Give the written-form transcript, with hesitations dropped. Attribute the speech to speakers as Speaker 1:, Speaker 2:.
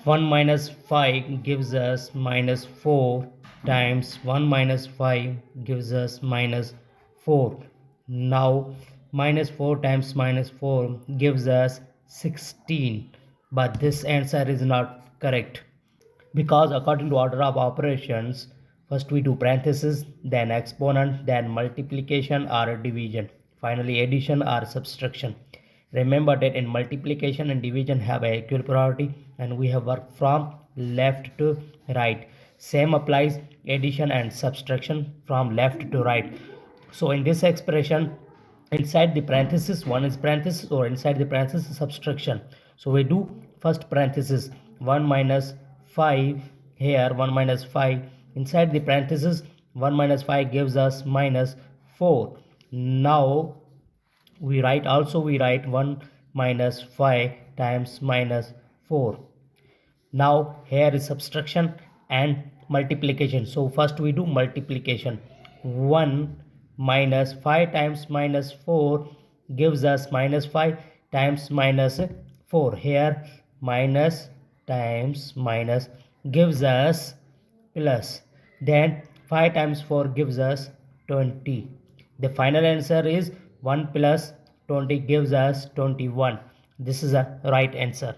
Speaker 1: 1 minus 5 gives us minus 4 times 1 minus 5 gives us minus 4. Now minus 4 times minus 4 gives us 16, but this answer is not correct, because according to order of operations, first we do parenthesis, then exponent, then multiplication or division, finally addition or subtraction. Remember that in multiplication and division have a equal priority, and we have worked from left to right. Same applies addition and subtraction from left to right. So in this expression, inside the parenthesis one is parenthesis, or inside the parenthesis subtraction. So we do first parenthesis 1 minus 5, here 1 minus 5, inside the parenthesis 1 minus 5 gives us minus 4. Now we write 1 minus 5 times minus 4. Now here is subtraction and multiplication. So first we do multiplication. 1 minus 5 times minus 4 gives us minus 5 times minus 4. Here minus times minus gives us plus. Then 5 times 4 gives us 20. The final answer is 1 plus 20 gives us 21. This is a right answer.